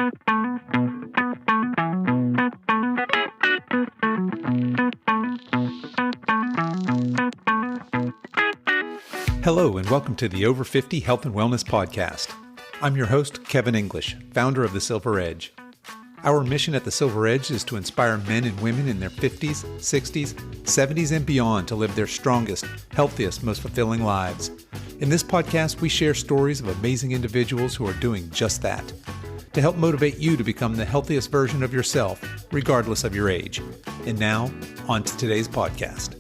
Hello and welcome to the Over 50 Health and Wellness Podcast. I'm your host, Kevin English, founder of The Silver Edge. Our mission at The Silver Edge is to inspire men and women in their 50s, 60s, 70s, and beyond to live their strongest, healthiest, most fulfilling lives. In this podcast, we share stories of amazing individuals who are doing just that, to help motivate you to become the healthiest version of yourself, regardless of your age. And now, on to today's podcast.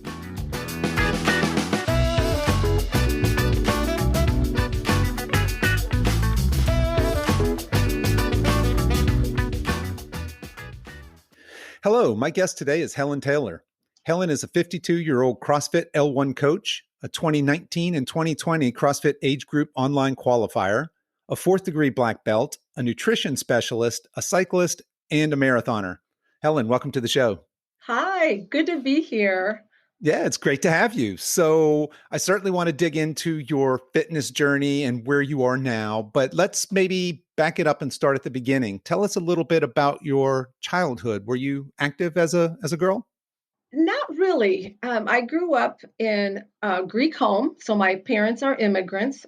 Hello, my guest today is Helen Taylor. Helen is a 52-year-old CrossFit L1 coach, a 2019 and 2020 CrossFit age group online qualifier, a fourth-degree black belt, a nutrition specialist, a cyclist, and a marathoner. Helen, welcome to the show. Hi, good to be here. Yeah, it's great to have you. So I certainly want to dig into your fitness journey and where you are now, but let's maybe back it up and start at the beginning. Tell us a little bit about your childhood. Were you active as a girl? Not really. I grew up in a Greek home, so my parents are immigrants,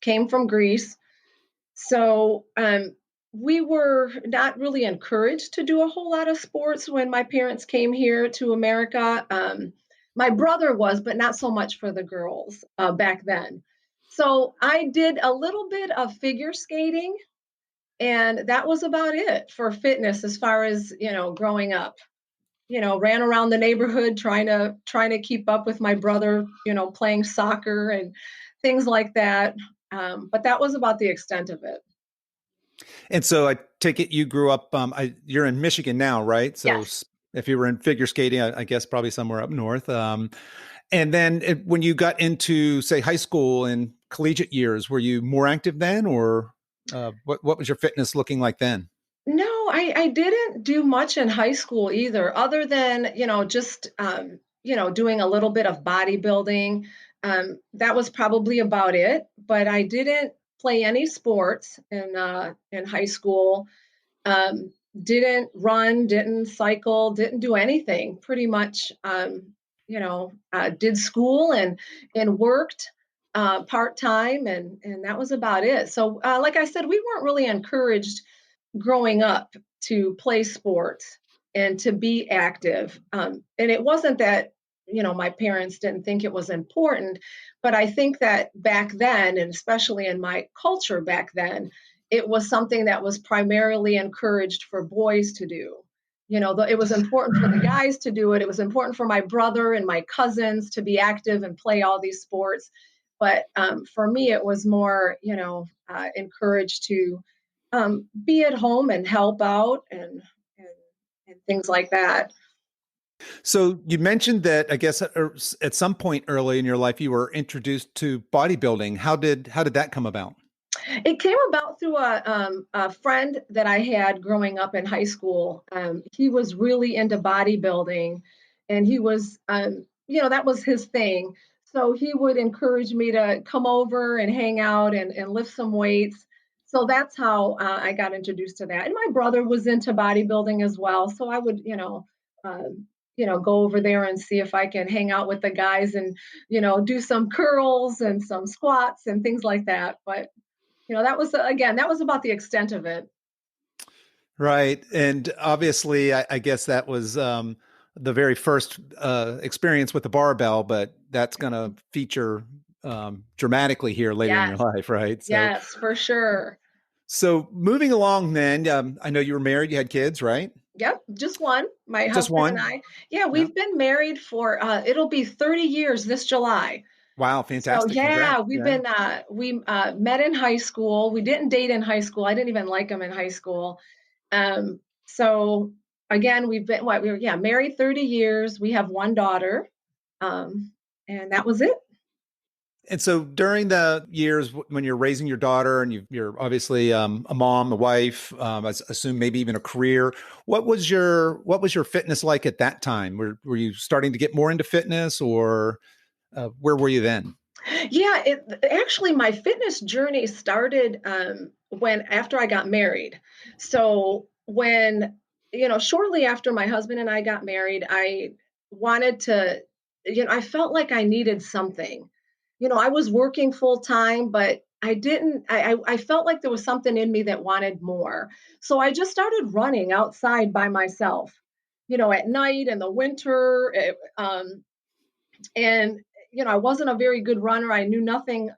came from Greece. So we were not really encouraged to do a whole lot of sports when my parents came here to America. My brother was, but not so much for the girls back then. So I did a little bit of figure skating, and that was about it for fitness as far as, growing up. Ran around the neighborhood trying to keep up with my brother, playing soccer and things like that. But that was about the extent of it. And so I take it you grew up, you're in Michigan now, right? So Yes. If you were in figure skating, I guess probably somewhere up north. And then when you got into, say, high school and collegiate years, were you more active then, or what was your fitness looking like then? No, I didn't do much in high school either, other than, just, doing a little bit of bodybuilding. That was probably about it, but I didn't play any sports in high school. Didn't run, didn't cycle, didn't do anything. Pretty much, did school and worked part time, and that was about it. So, like I said, we weren't really encouraged growing up to play sports and to be active. And it wasn't that, my parents didn't think it was important, but I think that back then, and especially in my culture back then, it was something that was primarily encouraged for boys to do. It was important for the guys to do it. It was important for my brother and my cousins to be active and play all these sports. But for me, it was more, encouraged to be at home and help out and things like that. So you mentioned that, I guess, at some point early in your life, you were introduced to bodybuilding. How did that come about? It came about through a friend that I had growing up in high school. He was really into bodybuilding, and he was, that was his thing. So he would encourage me to come over and hang out and lift some weights. So that's how I got introduced to that. And my brother was into bodybuilding as well. So I would, go over there and see if I can hang out with the guys and, do some curls and some squats and things like that. But that was about the extent of it. Right. And obviously, I guess that was the very first experience with the barbell, but that's going to feature dramatically here later in your life, right? So, yes, for sure. So moving along then, I know you were married, you had kids, right? Yep, just one. My Just husband one? and I. Yeah, we've been married for, it'll be 30 years this July. Wow, So fantastic. yeah, Congrats. we've been we met in high school. We didn't date in high school. I didn't even like him in high school. So again, we've been married 30 years. We have one daughter. And that was it. And so during the years when you're raising your daughter and you're obviously a mom, a wife, I assume maybe even a career, what was your fitness like at that time? Were you starting to get more into fitness, or where were you then? Yeah, actually my fitness journey started when after I got married. So when shortly after my husband and I got married, I wanted to, I felt like I needed something. I was working full time, but I didn't. I felt like there was something in me that wanted more. So I just started running outside by myself. At night in the winter, and I wasn't a very good runner. I knew nothing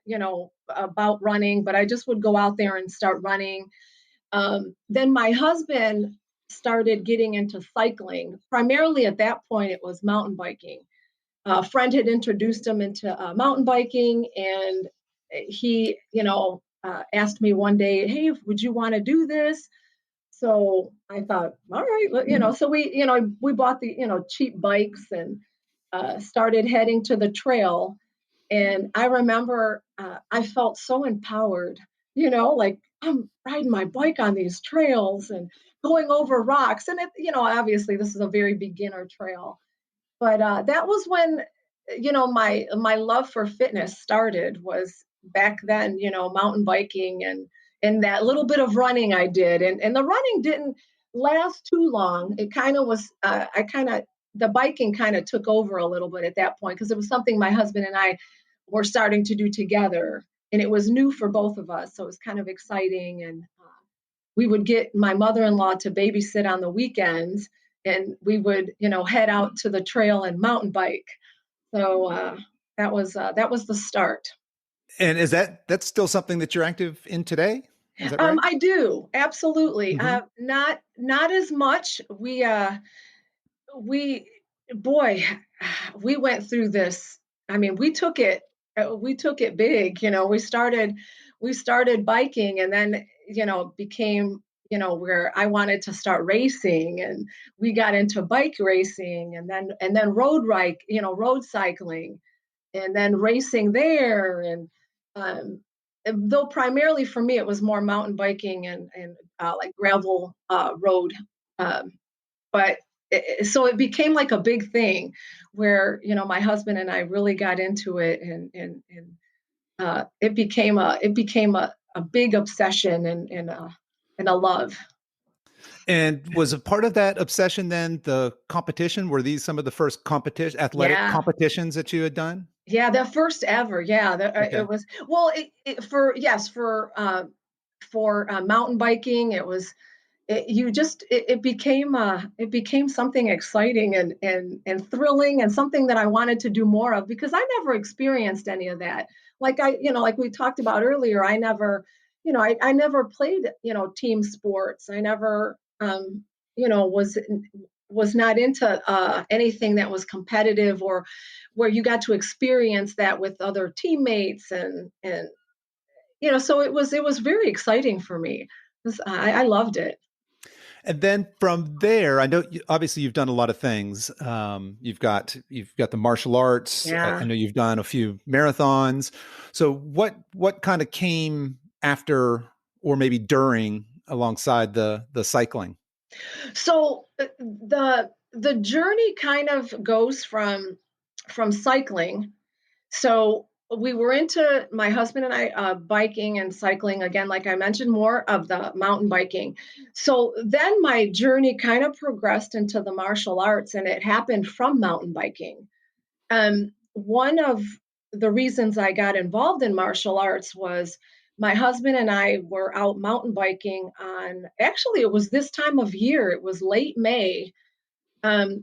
about running, but I just would go out there and start running. Then my husband started getting into cycling. Primarily at that point it was mountain biking. A friend had introduced him into mountain biking, and he asked me one day, hey, would you want to do this? So I thought, all right, so we bought the cheap bikes and started heading to the trail. And I remember I felt so empowered, like I'm riding my bike on these trails and going over rocks. And obviously this is a very beginner trail, but that was when my love for fitness started. Was back then, mountain biking and that little bit of running I did, and the running didn't last too long. It kind of was. I kind of The biking kind of took over a little bit at that point because it was something my husband and I were starting to do together, and it was new for both of us, so it was kind of exciting. And we would get my mother-in-law to babysit on the weekends, and we would head out to the trail and mountain bike. So that was the start. And is that's still something that you're active in today? Is that right? I do, absolutely. Hmm. Not as much. We boy, we went through this. I mean, we took it big. We started biking, and then became where I wanted to start racing, and we got into bike racing, and then road cycling, and then racing there. And though primarily for me it was more mountain biking and like gravel road, um, but so it became like a big thing where my husband and I really got into it, and it became a big obsession and a love. And was a part of that obsession then the competition? Were these some of the first competition athletic Yeah. competitions that you had done? Yeah, the first ever. Yeah, Okay. it was. Well, for yes, for mountain biking, it was. It became something exciting and thrilling, and something that I wanted to do more of because I never experienced any of that. Like we talked about earlier, I never played team sports. I never was not into anything that was competitive or where you got to experience that with other teammates, and so it was very exciting for me. I loved it. And then from there, I know obviously you've done a lot of things. You've got the martial arts. I Yeah. know you've done a few marathons. So what kind of came after, or maybe during, alongside the cycling? So the journey kind of goes from cycling. So we were into my husband and I biking and cycling again, like I mentioned, more of the mountain biking. So then my journey kind of progressed into the martial arts, and it happened from mountain biking. One of the reasons I got involved in martial arts was my husband and I were out mountain biking on, actually, it was this time of year, it was late May.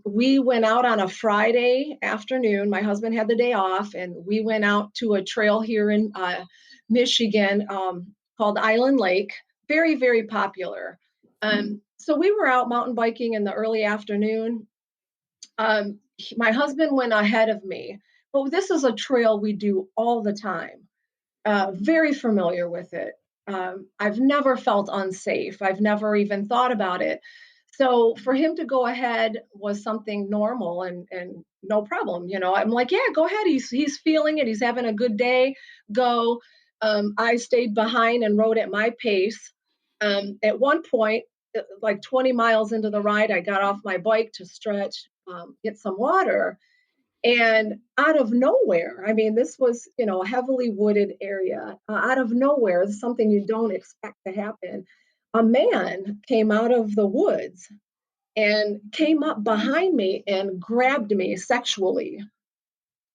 We went out on a Friday afternoon. My husband had the day off, and we went out to a trail here in Michigan, called Island Lake. Very, very popular. So we were out mountain biking in the early afternoon. My husband went ahead of me, but this is a trail we do all the time. Very familiar with it. I've never felt unsafe. I've never even thought about it. So for him to go ahead was something normal and no problem. I'm like, yeah, go ahead. He's feeling it. He's having a good day. Go. I stayed behind and rode at my pace. At one point, like 20 miles into the ride, I got off my bike to stretch, get some water, And out of nowhere, I mean, this was, a heavily wooded area. Out of nowhere, it's something you don't expect to happen. A man came out of the woods and came up behind me and grabbed me sexually.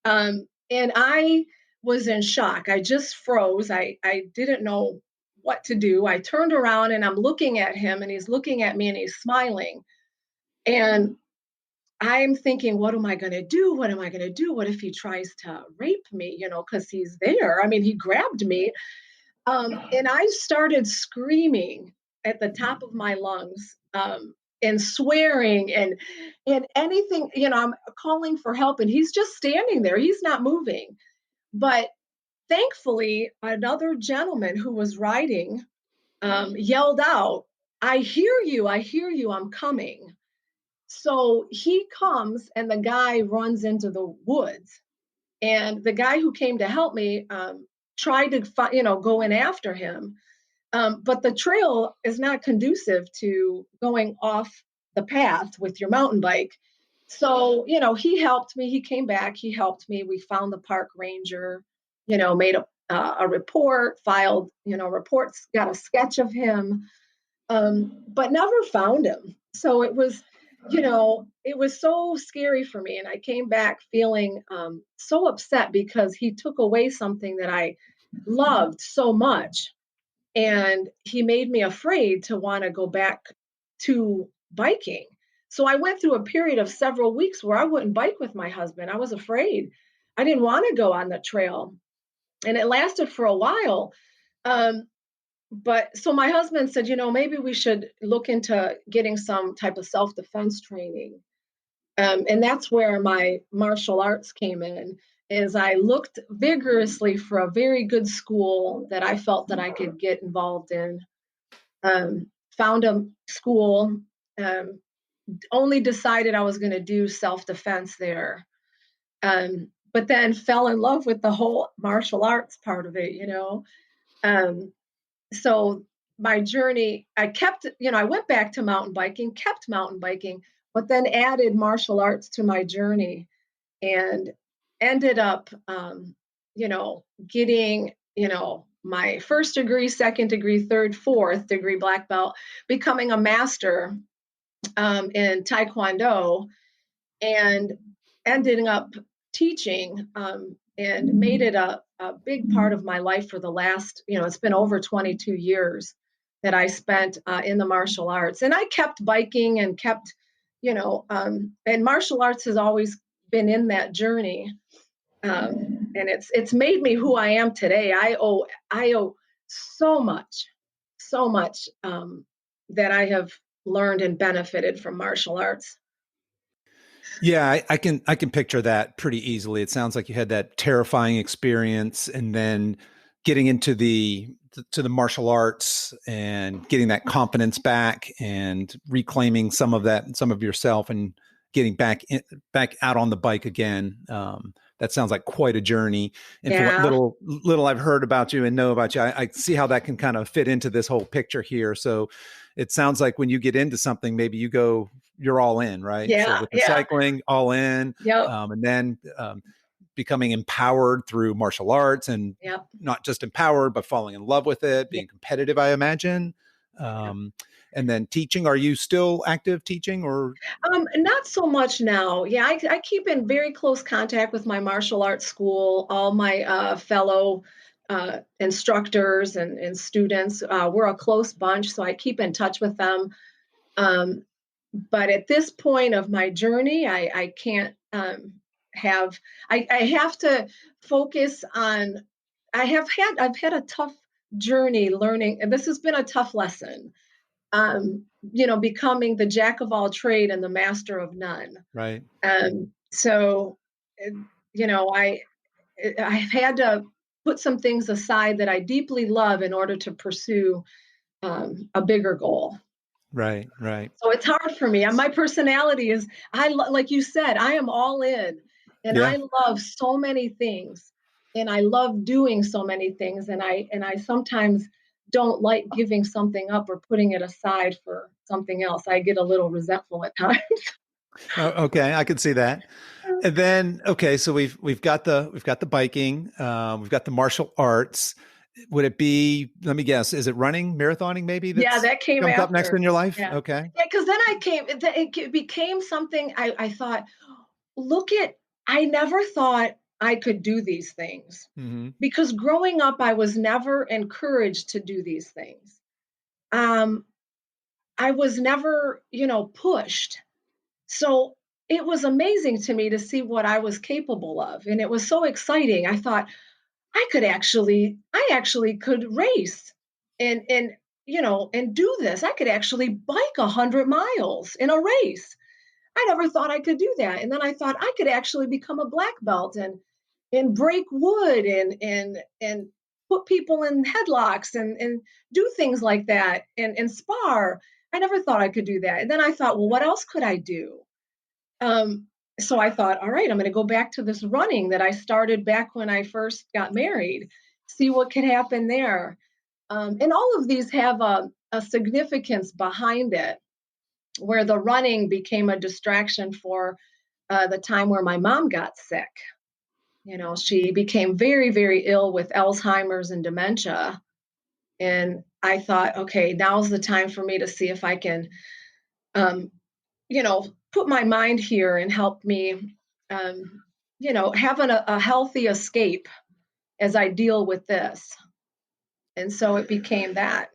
And I was in shock. I just froze. I didn't know what to do. I turned around and I'm looking at him and he's looking at me and he's smiling. And I'm thinking, what am I going to do? What am I going to do? What if he tries to rape me, because he's there? I mean, he grabbed me. And I started screaming at the top of my lungs, and swearing and anything, I'm calling for help and he's just standing there. He's not moving. But thankfully, another gentleman who was riding yelled out, I hear you, I'm coming. So he comes and the guy runs into the woods. And the guy who came to help me tried to, go in after him. But the trail is not conducive to going off the path with your mountain bike. So, he helped me. He came back. He helped me. We found the park ranger, made a report, filed, reports, got a sketch of him, but never found him. So it was so scary for me. And I came back feeling so upset because he took away something that I loved so much. And he made me afraid to want to go back to biking. So I went through a period of several weeks where I wouldn't bike with my husband. I was afraid. I didn't want to go on the trail. And it lasted for a while. But so my husband said, maybe we should look into getting some type of self-defense training. And that's where my martial arts came in, is I looked vigorously for a very good school that I felt that I could get involved in. Found a school, only decided I was going to do self-defense there. But then fell in love with the whole martial arts part of it, So my journey, I went back to mountain biking, kept mountain biking, but then added martial arts to my journey and ended up, getting, my first degree, second degree, third, fourth degree black belt, becoming a master in Taekwondo, and ending up teaching, and made it a big part of my life for the last, it's been over 22 years that I spent in the martial arts. And I kept biking and kept, and martial arts has always been in that journey. And it's made me who I am today. I owe so much, so much, that I have learned and benefited from martial arts. Yeah, I can picture that pretty easily. It sounds like you had that terrifying experience and then getting into the martial arts and getting that confidence back and reclaiming some of yourself and getting back out on the bike again. That sounds like quite a journey. And for what little I've heard about you and know about you, I see how that can kind of fit into this whole picture here. So it sounds like when you get into something, maybe you're all in, right? Yeah. So with the cycling, all in, Yep. and then becoming empowered through martial arts, and Yep. not just empowered, but falling in love with it, being competitive, I imagine. And then teaching. Are you still active teaching, or? Not so much now. Yeah, I keep in very close contact with my martial arts school, all my fellow instructors and students. We're a close bunch, so I keep in touch with them. But at this point of my journey, I can't I have to focus on. I've had a tough journey learning, and this has been a tough lesson. Becoming the jack of all trade and the master of none. Right. So, I've had to put some things aside that I deeply love in order to pursue a bigger goal. Right. Right. So it's hard for me. My personality is, like you said, I am all in, and I love so many things, and I love doing so many things, and I sometimes don't like giving something up or putting it aside for something else. I get a little resentful at times. Okay, I can see that. And then, okay, so we've got the biking, we've got the martial arts. Would it be, let me guess, is it running, marathoning maybe Yeah, that's that came comes up next after. in your life? Yeah. Okay. Yeah, because then it became something I thought, look at, I never thought I could do these things Mm-hmm. because growing up, I was never encouraged to do these things. Um, I was never, pushed. So it was amazing to me to see what I was capable of. And it was so exciting. I thought, I actually could race and do this. I could actually bike 100 miles in a race. I never thought I could do that. And then I thought I could actually become a black belt and break wood and put people in headlocks and do things like that and spar. I never thought I could do that. And then I thought, well, what else could I do? Um, so I thought, all right, I'm going to go back to this running that I started back when I first got married, see what could happen there. And all of these have a significance behind it, where the running became a distraction for the time where my mom got sick. She became very, very ill with Alzheimer's and dementia. And I thought, okay, now's the time for me to see if I can um, put my mind here and help me, have a healthy escape as I deal with this. And so it became that.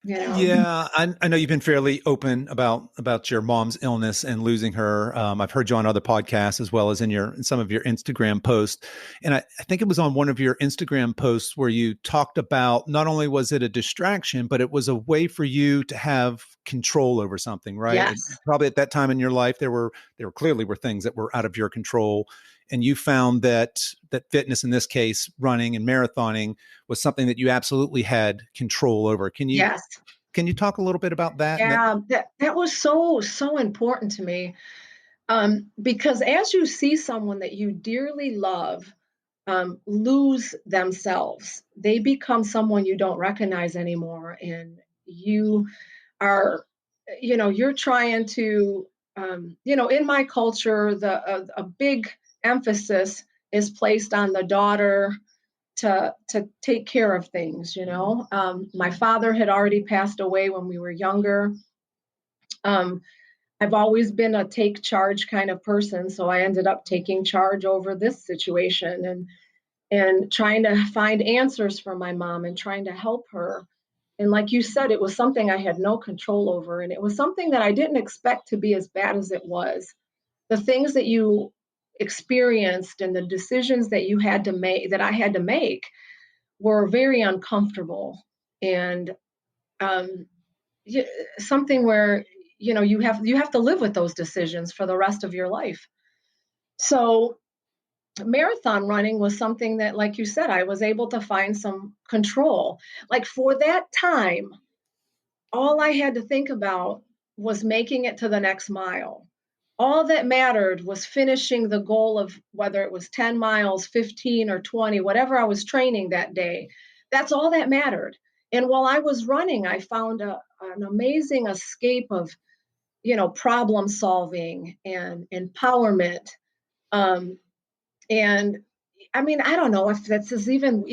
Yeah, I know you've been fairly open about your mom's illness and losing her. I've heard you on other podcasts as well as in some of your Instagram posts, and I think it was on one of your Instagram posts where you talked about not only was it a distraction, but it was a way for you to have control over something, right? And Yes. probably at that time in your life, there clearly were things that were out of your control, and you found that fitness, in this case, running and marathoning, was something that you absolutely had control over. Yes. Can you talk a little bit about that? Yeah. That was so important to me. Because as you see someone that you dearly love lose themselves, they become someone you don't recognize anymore. And you are, you're trying to, in my culture, a big emphasis is placed on the daughter to take care of things. My father had already passed away when we were younger. Um, I've always been a take charge kind of person, so I ended up taking charge over this situation and trying to find answers for my mom and trying to help her. And like you said, it was something I had no control over, and it was something that I didn't expect to be as bad as it was. The things that you experienced and the decisions that you had to make, that I had to make, were very uncomfortable and um, something where you have to live with those decisions for the rest of your life. So marathon running was something that, like you said, I was able to find some control. Like for that time, all I had to think about was making it to the next mile. All that mattered was finishing the goal of whether it was 10 miles, 15 or 20, whatever I was training that day. That's all that mattered. And while I was running, I found an amazing escape of, problem solving and empowerment. Um, and I mean, I don't know if that's even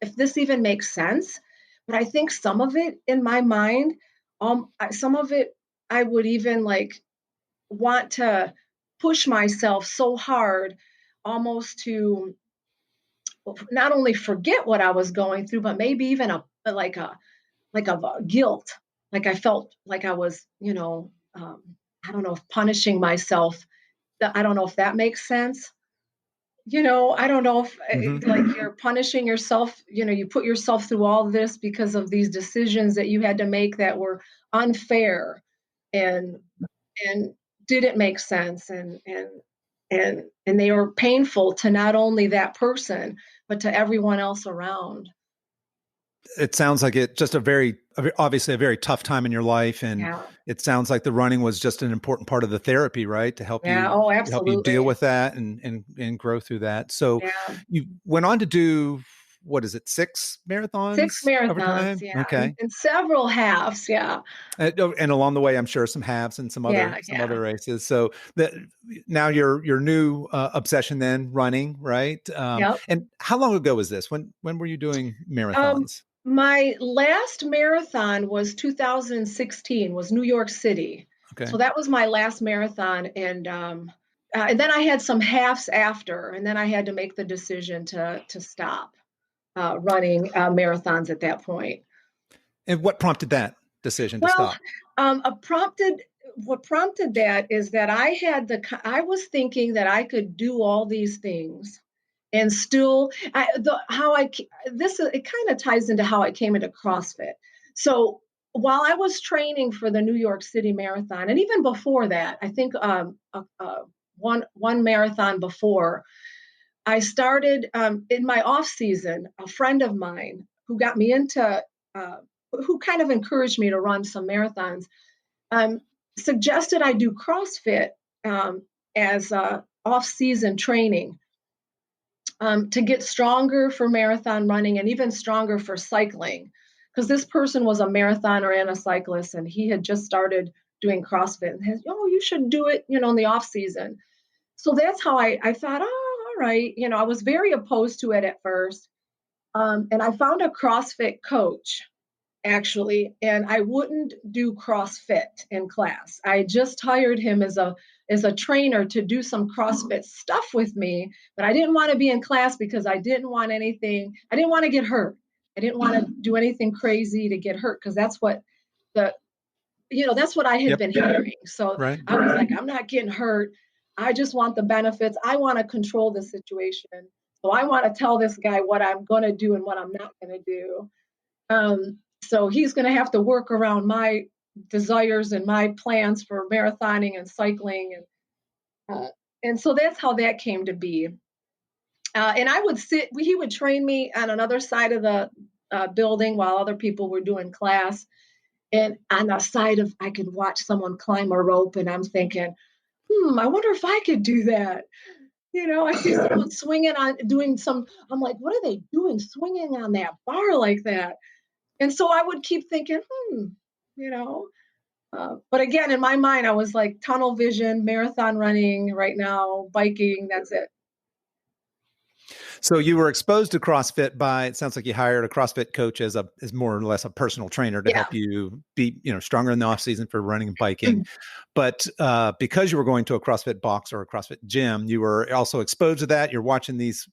if this even makes sense, but I think some of it in my mind, some of it I would even like want to push myself so hard almost to not only forget what I was going through, but maybe even a guilt. Like I felt like I was, I don't know if punishing myself. I don't know if that makes sense. I don't know if Mm-hmm. like you're punishing yourself, you put yourself through all this because of these decisions that you had to make that were unfair and and didn't make sense and they were painful to not only that person but to everyone else around. It sounds like it just obviously a very tough time in your life, and Yeah. it sounds like the running was just an important part of the therapy, right, to Yeah. Oh, help you deal absolutely. with that and grow through that. So Yeah. you went on to do what is it, 6 6 marathons over marathons, time? yeah, Okay. and several halves, yeah. And along the way, I'm sure some halves and Yeah, some yeah. other races. So that now your new obsession then running, right? Yep. And how long ago was this? When were you doing Um, marathons? my last marathon was 2016, was New York City. Okay. So that was my last marathon, and then I had some halves after, and then I had to make the decision to stop running marathons at that point. And what prompted that decision to Well, stop? a prompted what prompted that is that I was thinking that I could do all these things and still how this it kind of ties into how I came into CrossFit. So while I was training for the New York City Marathon, and even before that, I think one marathon before, I started in my off season. A friend of mine who got me into who kind of encouraged me to run some marathons um, suggested I do CrossFit um, as off-season training to get stronger for marathon running and even stronger for cycling. Because this person was a marathoner and a cyclist, and he had just started doing CrossFit. And has, oh, you should do it, in the off season. So that's how I thought, oh, all right. I was very opposed to it at first, and I found a CrossFit coach actually, and I wouldn't do CrossFit in class. I just hired him as a trainer to do some CrossFit stuff with me, but I didn't want to be in class because I didn't want anything. I didn't want to get hurt. I didn't want to do anything crazy to get hurt because the that's what I had Yep. been hearing. So Right. I was like, I'm not getting hurt. I just want the benefits. I want to control the situation. So I want to tell this guy what I'm going to do and what I'm not going to do. So he's going to have to work around my desires and my plans for marathoning and cycling, and so that's how that came to be. And I would sit. He would train me on another side of the building while other people were doing class, and on the side of I could watch someone climb a rope, and I'm thinking, I wonder if I could do that. I see someone swinging on doing some. I'm like, what are they doing, swinging on that bar like that? And so I would keep thinking, you know. But again, in my mind, I was like tunnel vision, marathon running right now, biking. That's it. So you were exposed to CrossFit by, it sounds like you hired a CrossFit coach as more or less a personal trainer to Yeah. help you be, stronger in the off season for running and biking. But because you were going to a CrossFit box or a CrossFit gym, you were also exposed to that. You're watching these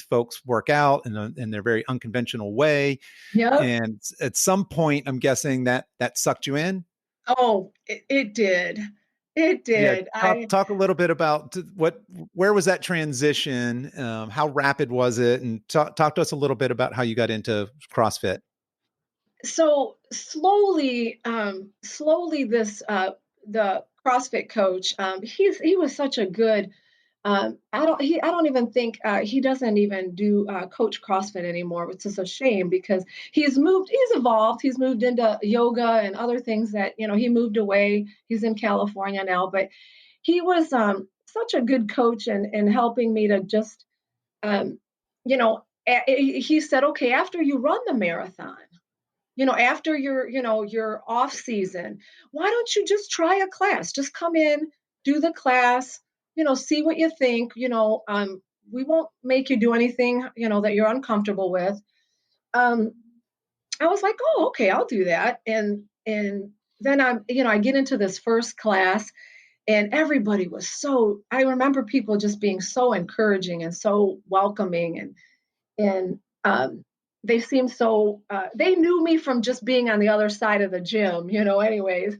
folks work out in their very unconventional way. Yep. And at some point, I'm guessing that sucked you in. Oh, it did. It Yeah, did. talk a little bit about where was that transition? How rapid was it? And talk to us a little bit about how you got into CrossFit. So slowly this the CrossFit coach, he was such a good. I don't even think he doesn't even do coach CrossFit anymore, which is a shame because he's evolved, he's moved into yoga and other things that he moved away. He's in California now, but he was such a good coach and helping me to just you know he said, okay, after you run the marathon, after your off season, why don't you just try a class? Just come in, do the class, see what you think. We won't make you do anything, that you're uncomfortable with. Um, I was like, oh, okay, I'll do that. And then I get into this first class, and everybody was I remember people just being so encouraging and so welcoming, and they seemed so they knew me from just being on the other side of the gym, anyways.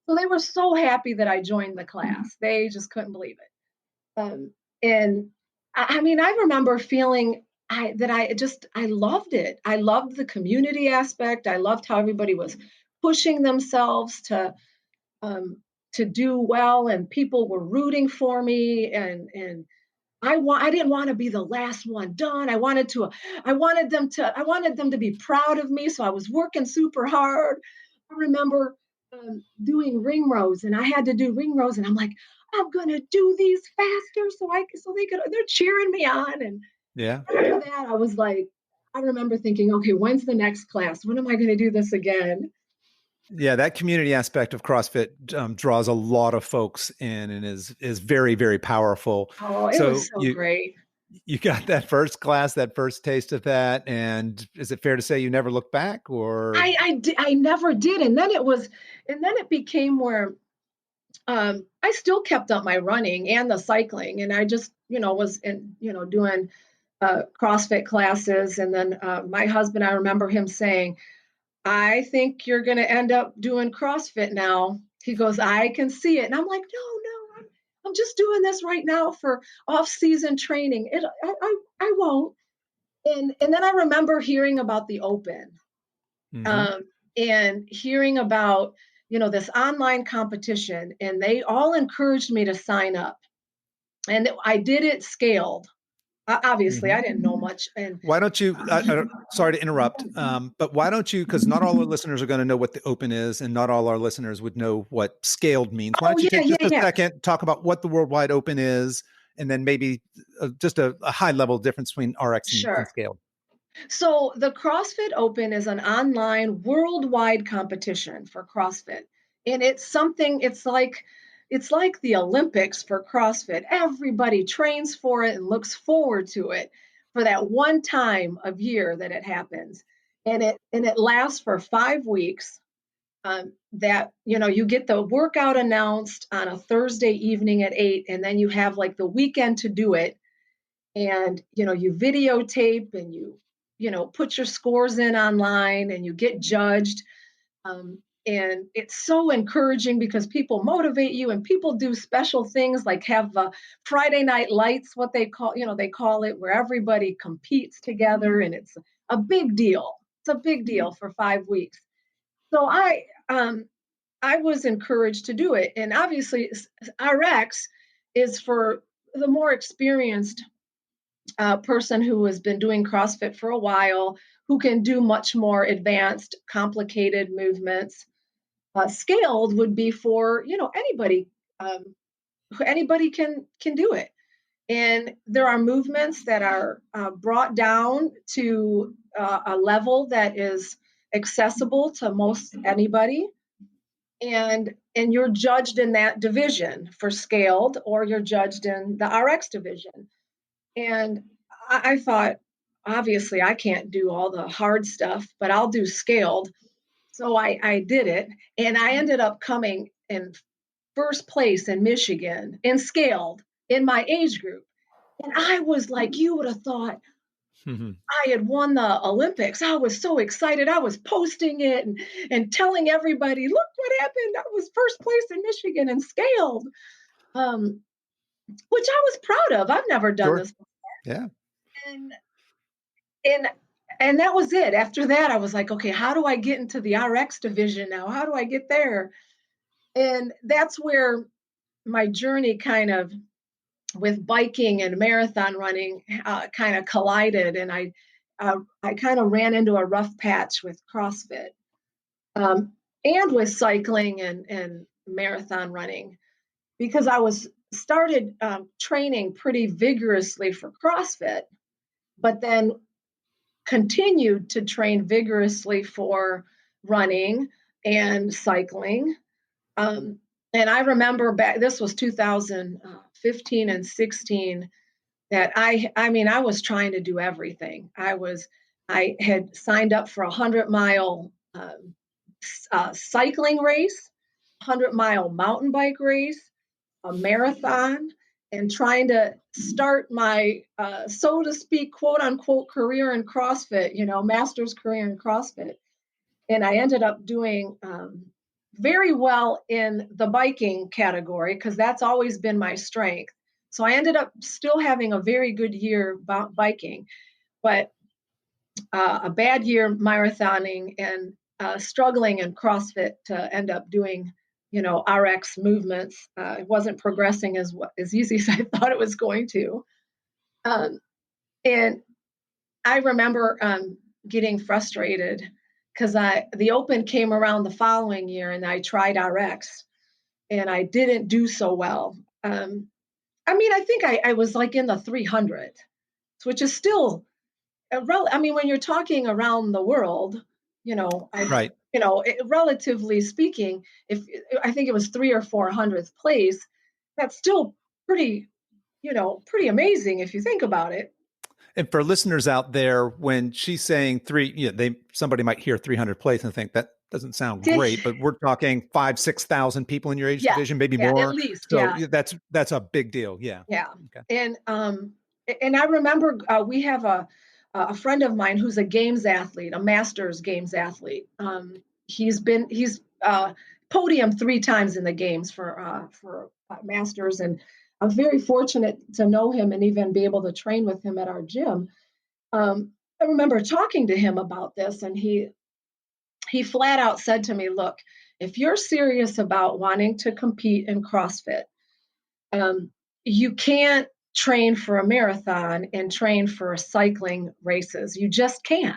So they were so happy that I joined the class. They just couldn't believe it. And I mean, I remember feeling I loved it. I loved the community aspect. I loved how everybody was pushing themselves um, to do well, and people were rooting for me, and I didn't want to be the last one done. I wanted them to be proud of me. So I was working super hard. I remember doing ring rows, and I had to do ring rows, and I'm like, I'm gonna do these faster so they're cheering me on. And Yeah. after that, I was like, I remember thinking, okay, when's the next class? When am I going to do this again? Yeah, that community aspect of CrossFit draws a lot of folks in and is very, very powerful. Oh, it So was so great. you got that first class, that first taste of that, and is it fair to say you never looked back, or? I never did. And then it became where I still kept up my running and the cycling, and I just, was in, doing CrossFit classes. And then my husband, I remember him saying, I think you're going to end up doing CrossFit now. He goes, I can see it. And I'm like, no, I'm just doing this right now for off-season training. I won't. And then I remember hearing about the Open, Mhm. um, and hearing about, this online competition, and they all encouraged me to sign up. And I did it scaled. Obviously, I Mhm. didn't know much. And Why don't you? Sorry to interrupt, but why don't you? Because not all our listeners are going to know what the open is, and not all our listeners would know what scaled means. Why oh don't you yeah, take yeah, just a yeah. second, talk about what the worldwide open is, and then maybe just a high level difference between RX and Sure. scaled. So the CrossFit Open is an online worldwide competition for CrossFit. And it's like the Olympics for CrossFit. Everybody trains for it and looks forward to it for that one time of year that it happens. And it lasts for 5 weeks. That you get the workout announced on a Thursday evening at 8, and then you have like the weekend to do it. And you videotape, and you put your scores in online, and you get judged. And it's so encouraging because people motivate you, and people do special things like have Friday night lights, what they call it, where everybody competes together, and it's a big deal. It's a big deal for 5 weeks. So I was encouraged to do it. And obviously RX is for the more experienced person who has been doing CrossFit for a while, who can do much more advanced, complicated movements. Scaled would be for anybody. Anybody can do it, and there are movements that are brought down to a level that is accessible to most anybody. And you're judged in that division for scaled, or you're judged in the RX division. And I thought, obviously, I can't do all the hard stuff, but I'll do scaled. So I did it, and I ended up coming in first place in Michigan in scaled in my age group. And I was like, you would have thought Mhm. I had won the Olympics. I was so excited. I was posting it and telling everybody, look what happened. I was first place in Michigan in scaled, um, which I was proud of. I've never done Sure. this before. Yeah. And and and that was it. After that, I was like, okay, how do I get into the RX division now? How do I get there? And that's where my journey kind of with biking and marathon running kind of collided, and I kind of ran into a rough patch with CrossFit, and with cycling and marathon running, because I was started training pretty vigorously for CrossFit, but then continued to train vigorously for running and cycling. Um, and I remember back, this was 2015 and 16, that I mean, I was trying to do everything. I had signed up for 100-mile cycling race, 100-mile mountain bike race, a marathon, and trying to start my, so to speak, quote unquote, career in CrossFit, master's career in CrossFit. And I ended up doing very well in the biking category because that's always been my strength. So I ended up still having a very good year biking, but a bad year marathoning, and struggling in CrossFit to end up doing, RX movements. It wasn't progressing as easy as I thought it was going to. Um, and I remember getting frustrated because the Open came around the following year, and I tried RX, and I didn't do so well. I mean, I think I was like in the 300s, which is still I mean, when you're talking around the world, Right. relatively speaking, if I think it was 3 or 400th place, that's still pretty, pretty amazing if you think about it. And for listeners out there, when she's saying three, somebody might hear 300 plays and think that doesn't sound great, but we're talking 5,000-6,000 people in your age Yeah, division, maybe yeah, at more. least, So yeah, that's a big deal. Yeah. yeah. Okay. And I remember we have a friend of mine who's a games athlete, a masters games athlete. He's podium 3 times in the games for masters, and I'm very fortunate to know him and even be able to train with him at our gym. I remember talking to him about this, and he flat out said to me, "Look, if you're serious about wanting to compete in CrossFit, um, you can't train for a marathon and train for cycling races. You just can't.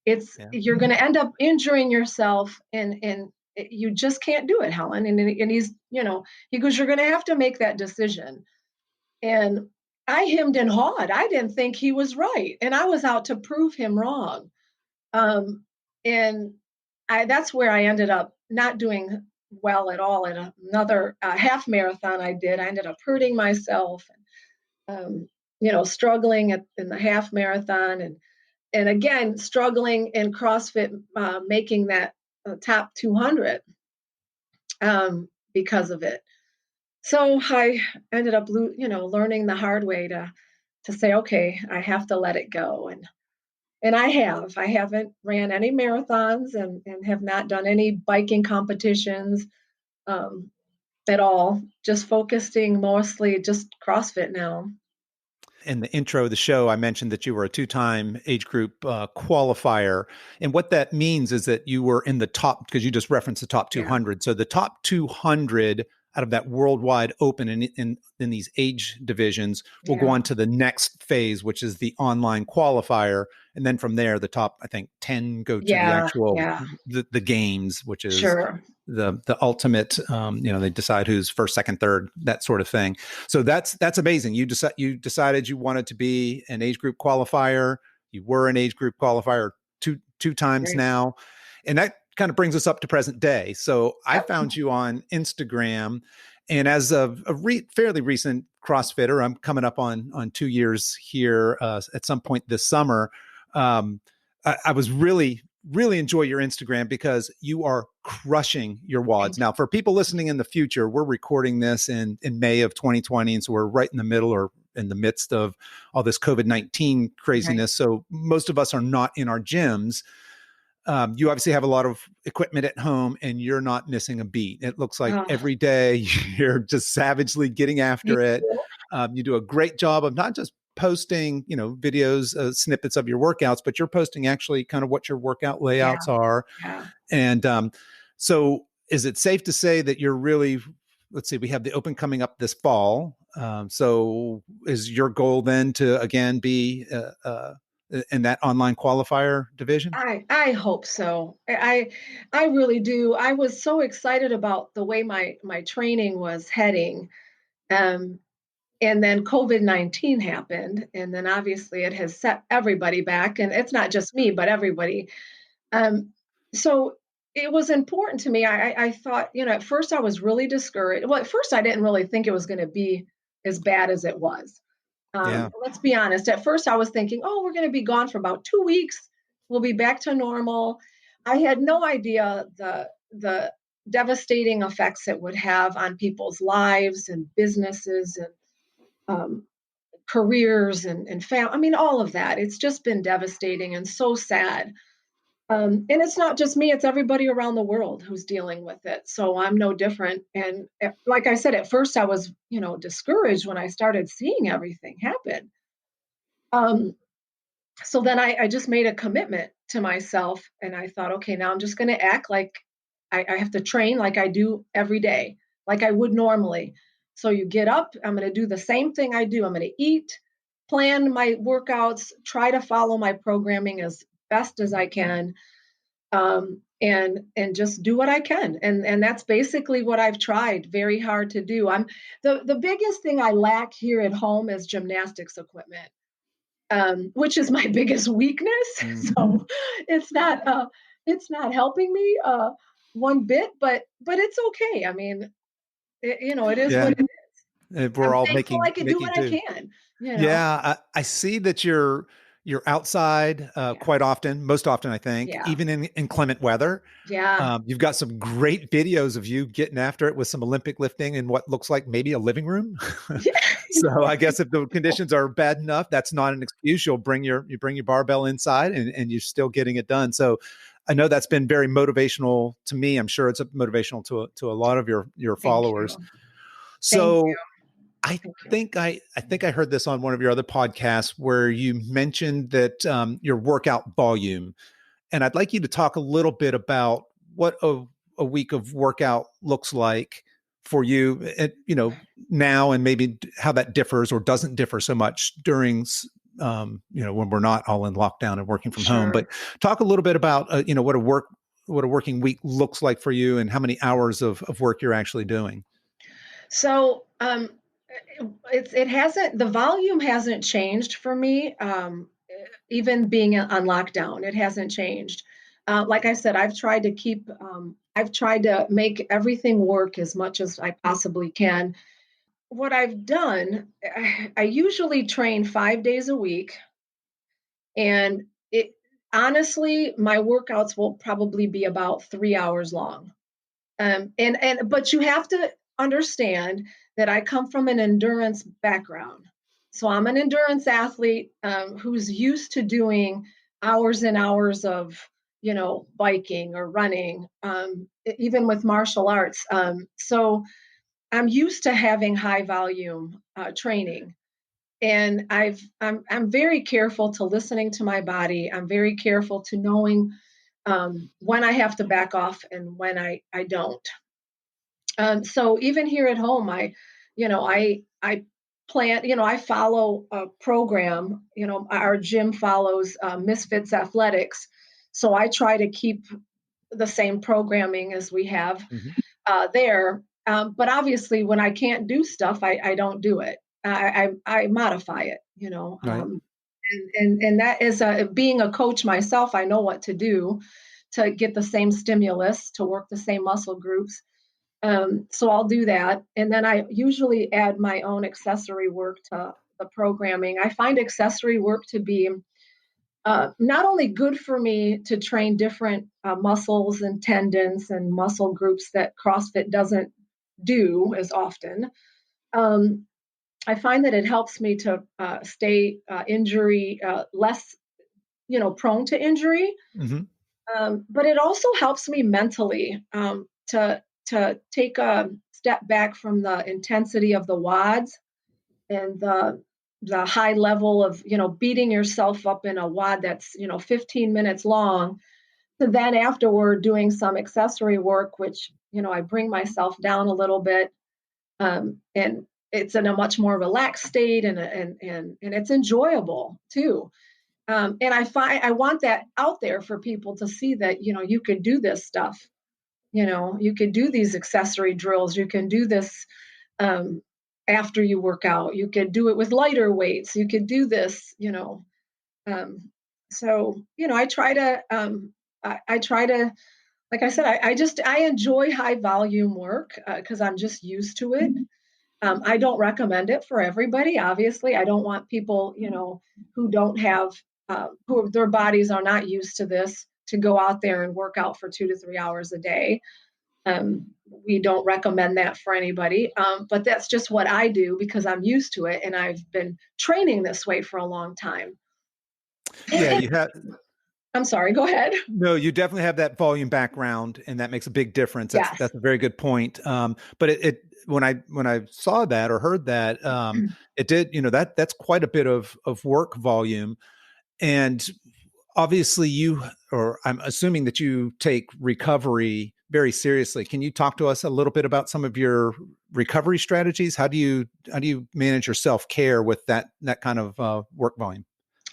Yeah. You're going to end up injuring yourself, and you just can't do it, Helen." And he goes, "You're going to have to make that decision." And I hemmed and hawed. I didn't think he was right, and I was out to prove him wrong. Um, and that's where I ended up not doing well at all. At another half marathon I did, I ended up hurting myself, um, struggling in the half marathon, and again struggling in CrossFit, making that top 200 because of it. So I ended up, learning the hard way to say, okay, I have to let it go, and I have. I haven't ran any marathons, and have not done any biking competitions um, at all. Just focusing mostly just CrossFit now. In the intro of the show, I mentioned that you were a two-time age group qualifier. And what that means is that you were in the top, because you just referenced the top Yeah. 200. So the top 200 out of that worldwide open in these age divisions will go Yeah. on to the next phase, which is the online qualifier. And then from there, the top, I think, 10 go to the Yeah. actual, Yeah. the games, which is Sure. the ultimate, they decide who's first, second, third, that sort of thing. So that's amazing. You decided you wanted to be an age group qualifier. You were an age group qualifier two times Right. now, and that kind of brings us up to present day. So I Yep. found you on Instagram, and as a fairly recent CrossFitter, I'm coming up on 2 years here at some point this summer. I was really enjoy your Instagram because you are crushing your wads. Thank you. Now, for people listening in the future, we're recording this in May of 2020. And so we're right in the middle or in the midst of all this COVID-19 Right. craziness. So most of us are not in our gyms. You obviously have a lot of equipment at home and you're not missing a beat. It looks like Oh, every day you're just savagely getting thank after it. you. You do a great job of not just posting, videos, snippets of your workouts, but you're posting actually kind of what your workout Yeah. layouts are. Yeah. And so is it safe to say that you're really, let's see, we have the open coming up this fall. So is your goal then to again be in that online qualifier division? I hope so. I really do. I was so excited about the way my training was heading. Um, and then COVID-19 happened, and then obviously it has set everybody back, and it's not just me, but everybody. Um, so it was important to me. I thought, at first I was really discouraged. Well, at first I didn't really think it was going to be as bad as it was. Yeah. Let's be honest. At first, I was thinking, oh, we're going to be gone for about 2 weeks. We'll be back to normal. I had no idea the devastating effects it would have on people's lives and businesses and um, careers and I mean, all of that. It's just been devastating and so sad. And it's not just me; it's everybody around the world who's dealing with it. So I'm no different. And like I said, at first I was, discouraged when I started seeing everything happen. Um, so then I just made a commitment to myself and I thought, okay, now I'm just going to act like I have to train like I do every day, like I would normally. So you get up, I'm going to do the same thing I do. I'm going to eat, plan my workouts, try to follow my programming as best as I can, and just do what I can. And that's basically what I've tried very hard to do. The biggest thing I lack here at home is gymnastics equipment. which is my biggest weakness. Mhm. So it's not it's not helping me one bit, but it's okay. I mean, it is what Yeah, it is. we're I'm all thankful I can do making what I do. can. Yeah, I see that you're outside Yeah. quite often, most often, I think, Yeah. even in inclement weather. Yeah. You've got some great videos of you getting after it with some Olympic lifting in what looks like maybe a living room. Yeah. So I guess if the conditions are bad enough, that's not an excuse. You bring your barbell inside and you're still getting it done. So I know that's been very motivational to me. I'm sure it's motivational to a lot of your Thank followers. you. Thank you. So I Thank you. I think I heard this on one of your other podcasts where you mentioned that your workout volume, and I'd like you to talk a little bit about what a week of workout looks like for you, now, and maybe how that differs or doesn't differ so much during, when we're not all in lockdown and working from home. Sure. But talk a little bit about, what a working week looks like for you and how many hours of work you're actually doing. So, it hasn't the volume hasn't changed for me. Even being on lockdown, it hasn't changed. Like I said, I've tried to make everything work as much as I possibly can. What I've done, I usually train 5 days a week, and it honestly, my workouts will probably be about 3 hours long. But you have to understand that I come from an endurance background. So I'm an endurance athlete who's used to doing hours and hours of, biking or running, even with martial arts. So I'm used to having high volume training. And I'm very careful to listening to my body. I'm very careful to knowing when I have to back off and when I don't. So even here at home, I plan, I follow a program. Our gym follows Misfits Athletics, so I try to keep the same programming as we have Mhm. there. But obviously, when I can't do stuff, I don't do it. I modify it. Right. And that is being a coach myself. I know what to do to get the same stimulus to work the same muscle groups. So I'll do that. And then I usually add my own accessory work to the programming. I find accessory work to be not only good for me to train different muscles and tendons and muscle groups that CrossFit doesn't do as often. Um, I find that it helps me to stay injury less, prone to injury. Hmm. But it also helps me mentally to take a step back from the intensity of the wads and the high level of beating yourself up in a wad that's 15 minutes long. So then afterward, doing some accessory work, which I bring myself down a little bit, and it's in a much more relaxed state, and it's enjoyable too. And I want that out there for people to see that you could do this stuff. You could do these accessory drills. You can do this um, after you work out. You could do it with lighter weights. You could do this. Um, so I try to. I try to. Like I said, I enjoy high volume work because I'm just used to it. I don't recommend it for everybody. Obviously, I don't want people, who don't have, who their bodies are not used to this, to go out there and work out for 2 to 3 hours a day. We don't recommend that for anybody. But that's just what I do because I'm used to it and I've been training this way for a long time. Yeah, And you have. I'm sorry, go ahead. No, you definitely have that volume background, and that makes a big difference. Yes. That's a very good point. But it when I saw that or heard that, it did. That's quite a bit of work volume, and obviously you, or I'm assuming that you take recovery very seriously. Can you talk to us a little bit about some of your recovery strategies? How do you manage your self care with that kind of work volume?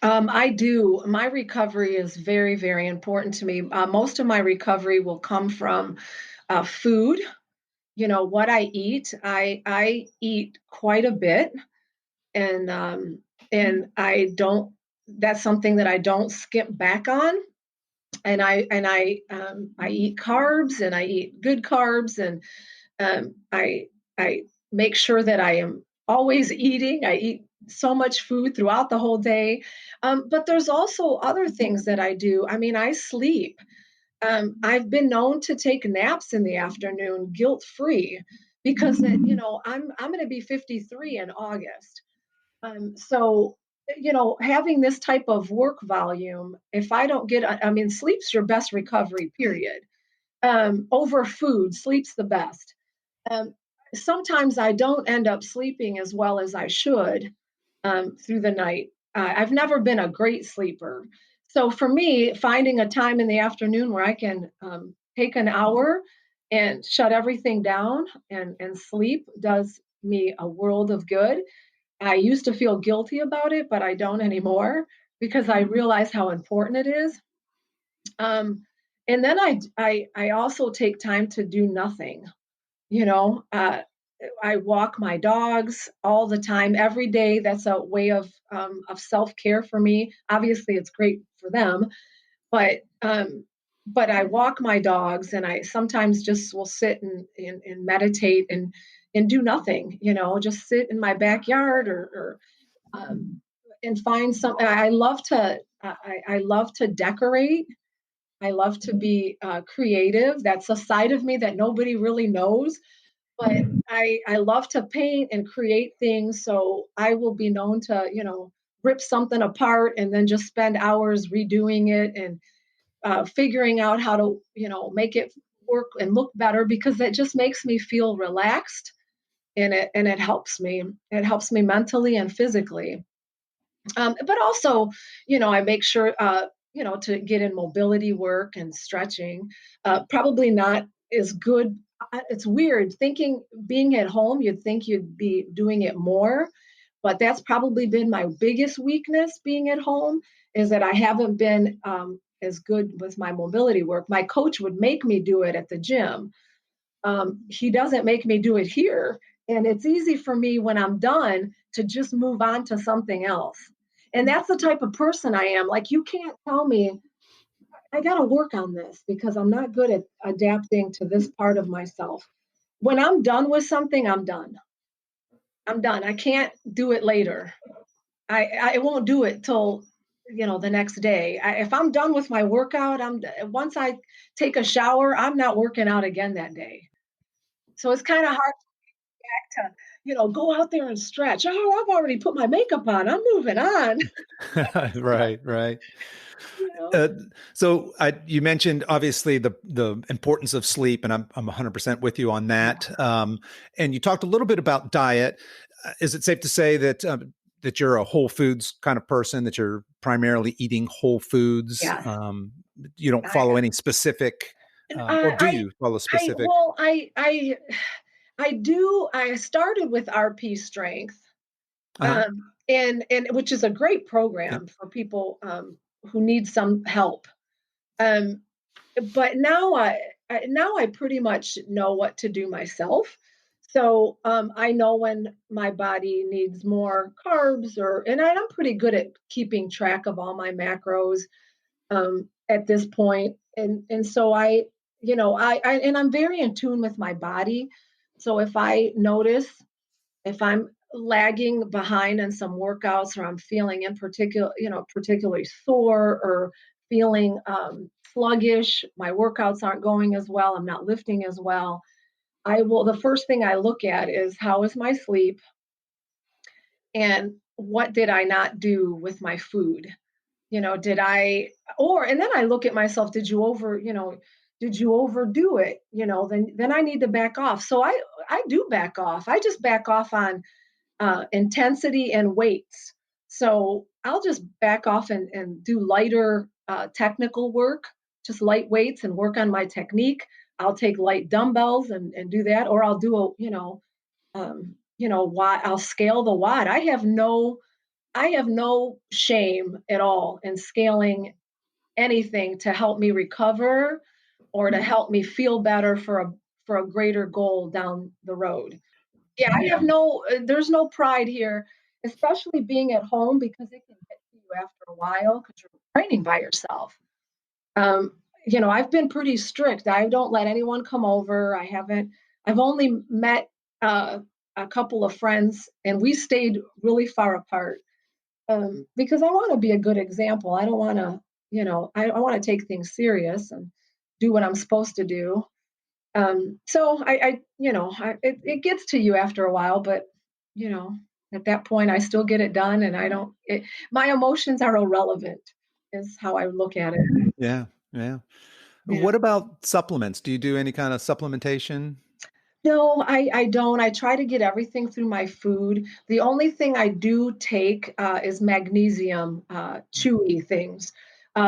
I do. My recovery is very, very important to me. Most of my recovery will come from food. What I eat. I eat quite a bit, and I don't. that's something that I don't skip back on. And I eat carbs, and I eat good carbs, and I make sure that I am always eating. I eat so much food throughout the whole day. But there's also other things that I do. I mean, I sleep. I've been known to take naps in the afternoon, guilt free, because I'm going to be 53 in August. So, having this type of work volume, if I don't get, I mean, sleep's your best recovery, period. Over food, sleep's the best. Um, Sometimes I don't end up sleeping as well as I should through the night. I've never been a great sleeper. So for me, finding a time in the afternoon where I can take an hour and shut everything down and sleep does me a world of good. I used to feel guilty about it, but I don't anymore because I realize how important it is. Um, and then I also take time to do nothing. You know, I walk my dogs all the time, every day. That's a way of self care for me. Obviously, it's great for them, but but I walk my dogs, and I sometimes just will sit and meditate and do nothing. Just sit in my backyard or and find some. I love to decorate. I love to be creative. That's a side of me that nobody really knows, but I love to paint and create things. So I will be known to, rip something apart and then just spend hours redoing it and figuring out how to, make it work and look better because it just makes me feel relaxed, and it helps me. It helps me mentally and physically. But also, I make sure, to get in mobility work and stretching. Probably not as good. It's weird thinking being at home, you'd think you'd be doing it more, but that's probably been my biggest weakness being at home is that I haven't been as good with my mobility work. My coach would make me do it at the gym. He doesn't make me do it here. And it's easy for me when I'm done to just move on to something else. And that's the type of person I am. Like, you can't tell me, I got to work on this because I'm not good at adapting to this part of myself. When I'm done with something, I'm done. I'm done. I can't do it later. I won't do it till the next day. If I'm done with my workout, once I take a shower, I'm not working out again that day. So it's kind of hard to, go out there and stretch. Oh, I've already put my makeup on. I'm moving on. Right, right. You know? Uh, so you mentioned obviously the importance of sleep, and I'm 100% with you on that. And you talked a little bit about diet. Is it safe to say that you're a whole foods kind of person, that you're primarily eating whole foods? Yes. You don't I, follow any specific, or do I, you follow specific? I do. I started with RP Strength, Uh-huh. and which is a great Yep. program for people who need some help. Um, but now I pretty much know what to do myself. So I know when my body needs more carbs, and I'm pretty good at keeping track of all my macros at this point. And so and I'm very in tune with my body. So if I notice if I'm lagging behind in some workouts, or I'm feeling in particular, particularly sore, or feeling sluggish, my workouts aren't going as well, I'm not lifting as well, the first thing I look at is how is my sleep and what did I not do with my food? Did I, and then I look at myself, did you overdo it? Then I need to back off. So I do back off. I just back off on intensity and weights. So I'll just back off and do lighter technical work, just light weights and work on my technique. I'll take light dumbbells and do that, or I'll do watt. I'll scale the watt. I have no shame at all in scaling anything to help me recover or to help me feel better for a greater goal down the road. Yeah, I have there's no pride here, especially being at home because it can get to you you after a while because you're training by yourself. Um, I've been pretty strict. I don't let anyone come over. I've only met a couple of friends and we stayed really far apart because I want to be a good example. I don't want to, I want to take things serious and do what I'm supposed to do. So it gets to you after a while, but you know, at that point, I still get it done, and I don't. My emotions are irrelevant, is how I look at it. Yeah. Yeah. Yeah. What about supplements? Do you do any kind of supplementation? No, I don't. I try to get everything through my food. The only thing I do take is magnesium, chewy things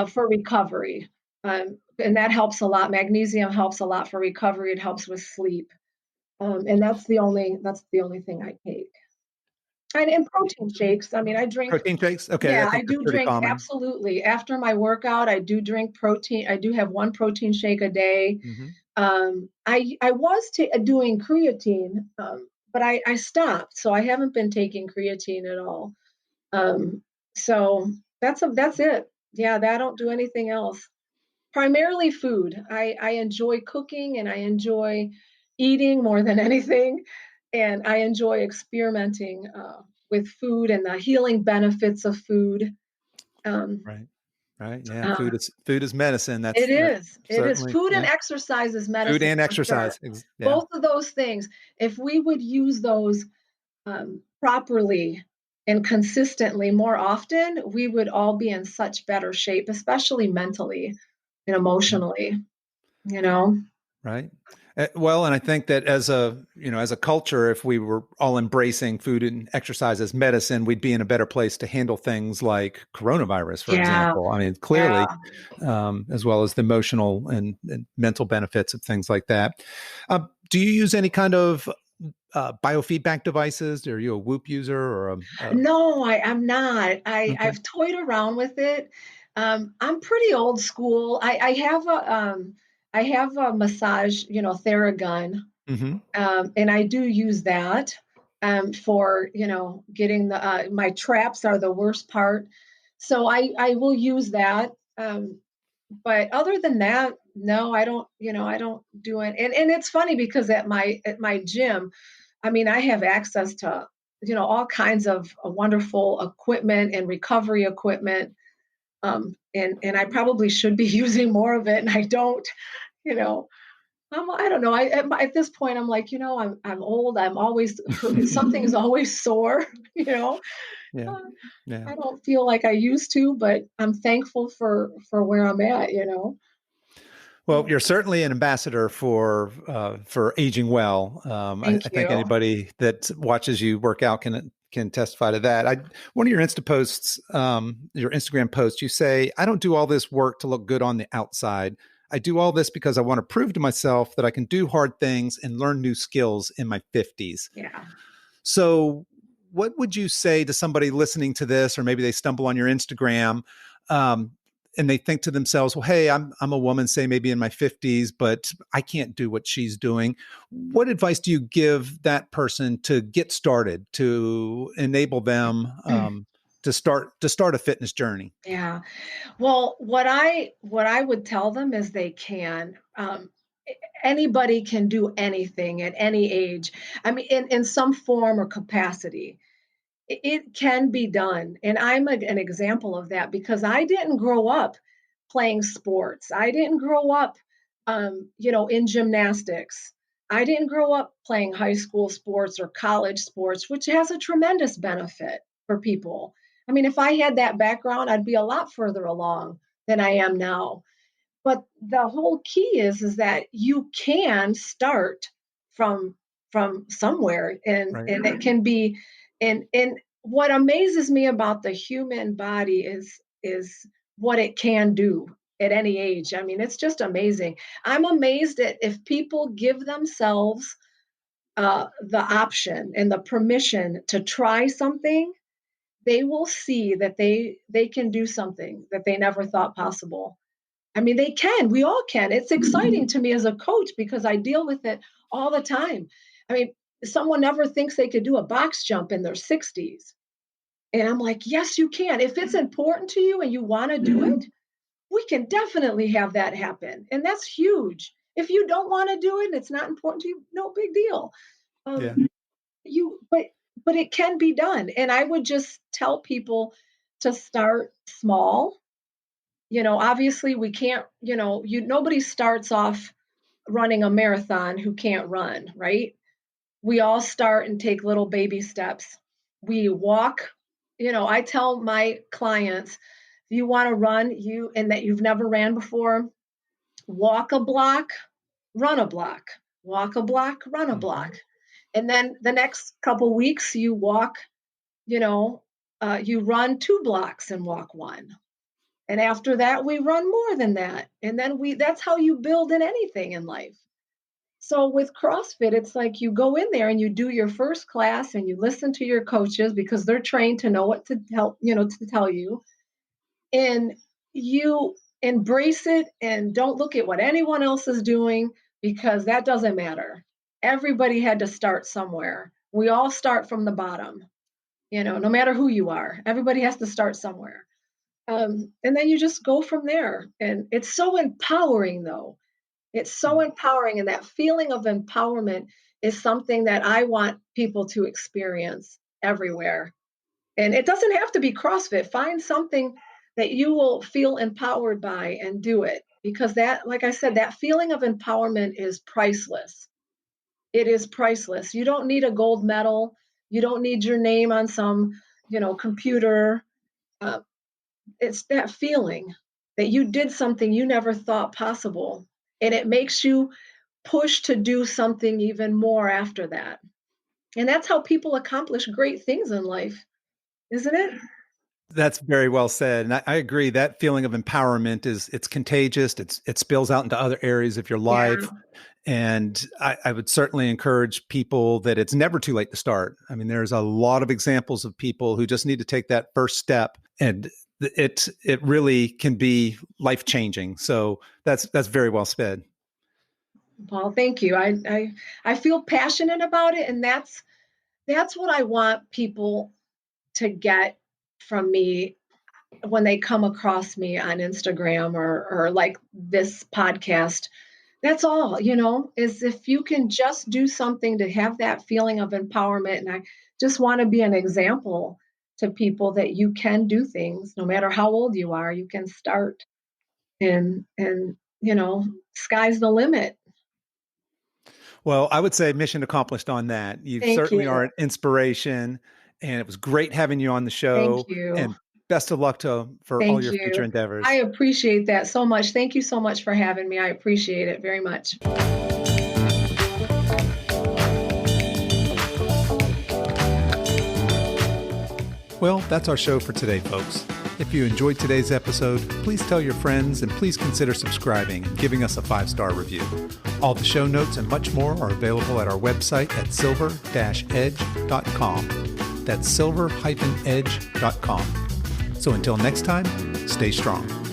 for recovery. And that helps a lot. Magnesium helps a lot for recovery. It helps with sleep. And that's the only thing I take. And protein shakes. I mean, I drink. Protein shakes? Okay, I Yeah, I think that's do pretty drink common. absolutely. After my workout, I do drink protein. I do have one protein shake a day. Mhm. I was doing creatine, but I stopped, so I haven't been taking creatine at all. Um, so that's it. Yeah, I don't do anything else. Primarily food. I enjoy cooking and I enjoy eating more than anything, and I enjoy experimenting with food and the healing benefits of food. Um, Right. Right. Yeah. uh, Food is medicine. it That's is. It is. certainly, Food and yeah. exercise is Food medicine and for sure. exercise. Yeah. Both of those things, if we would use those properly and consistently more often, we would all be in such better shape, especially mentally and Yeah. emotionally, you know? Right. Well, and I think that as a culture, if we were all embracing food and exercise as medicine, we'd be in a better place to handle things like coronavirus, for Yeah. example. I mean, Yeah. clearly, as well as the emotional and mental benefits of things like that. Do you use any kind of biofeedback devices? Are you a Whoop user or No, I'm not. okay. I've toyed around with it. I'm pretty old school. I have a massage, Theragun, Hmm. and I do use that for getting my traps are the worst part, so I will use that. But other than that, no, I don't. I don't do it. And it's funny because at my gym, I mean, I have access to all kinds of wonderful equipment and recovery equipment, and I probably should be using more of it, and I don't. You know, I don't know. At this point, I'm like, I'm old. I'm always something is always sore. You know, Yeah. Uh, Yeah. I don't feel like I used to, but I'm thankful for where I'm at. Well, Uh, you're certainly an ambassador for aging well. I Thank think you. anybody that watches you work out can testify to that. One of your Insta posts, your Instagram post, you say, "I don't do all this work to look good on the outside. I do all this because I want to prove to myself that I can do hard things and learn new skills in my 50s." Yeah. So, what would you say to somebody listening to this, or maybe they stumble on your Instagram, um, and they think to themselves, "Well, hey, I'm a woman, say maybe in my 50s, but I can't do what she's doing." What advice do you give that person to get started, to enable them to start a fitness journey? Yeah. Well, what I would tell them is they can. Anybody can do anything at any age. I mean, in some form or capacity. It can be done, and I'm an example of that because I didn't grow up playing sports. I didn't grow up, in gymnastics. I didn't grow up playing high school sports or college sports, which has a tremendous benefit for people. I mean, if I had that background, I'd be a lot further along than I am now. But the whole key is that you can start from somewhere, and Right. it can be. And what amazes me about the human body is what it can do at any age. I mean, it's just amazing. I'm amazed at if people give themselves the option and the permission to try something, they will see that they can do something that they never thought possible. I mean, they can. We all can. It's exciting to me as a coach because I deal with it all the time. I mean, someone never thinks they could do a box jump in their 60s. And I'm like, yes, you can. If it's important to you and you want to do it, we can definitely have that happen. And that's huge. If you don't want to do it and it's not important to you, no big deal. Yeah. Um, you but it can be done. And I would just tell people to start small. Obviously we can't, nobody starts off running a marathon who can't run, right? We all start and take little baby steps. We walk. I tell my clients, if you want to run, and that you've never ran before, walk a block, run a block, walk a block, run a block. And then the next couple weeks you walk, you run 2 blocks and walk one. And after that, we run more than that. And then that's how you build in anything in life. So with CrossFit, it's like you go in there and you do your first class and you listen to your coaches because they're trained to know what to help, to tell you. And you embrace it and don't look at what anyone else is doing because that doesn't matter. Everybody had to start somewhere. We all start from the bottom, no matter who you are. Everybody has to start somewhere. And then you just go from there. And it's so empowering, though. It's so empowering. And that feeling of empowerment is something that I want people to experience everywhere. And it doesn't have to be CrossFit. Find something that you will feel empowered by and do it. Because that, like I said, that feeling of empowerment is priceless. It is priceless. You don't need a gold medal. You don't need your name on some, computer. It's that feeling that you did something you never thought possible. And it makes you push to do something even more after that. And that's how people accomplish great things in life, isn't it? That's very well said. And I agree that feeling of empowerment it's contagious. It spills out into other areas of your life. Yeah. And I would certainly encourage people that it's never too late to start. I mean, there's a lot of examples of people who just need to take that first step, and it really can be life-changing. So that's very well said. Paul, thank you. I feel passionate about it, and that's what I want people to get from me when they come across me on Instagram or like this podcast. That's all, is if you can just do something to have that feeling of empowerment. And I just want to be an example to people that you can do things no matter how old you are. You can start and sky's the limit. Well, I would say mission accomplished on that. You certainly are an inspiration, and it was great having you on the show. Thank you. And best of luck for all your future endeavors. I appreciate that so much. Thank you so much for having me. I appreciate it very much. Well, that's our show for today, folks. If you enjoyed today's episode, please tell your friends and please consider subscribing and giving us a 5-star review. All the show notes and much more are available at our website at silver-edge.com. That's silver-edge.com. So until next time, stay strong.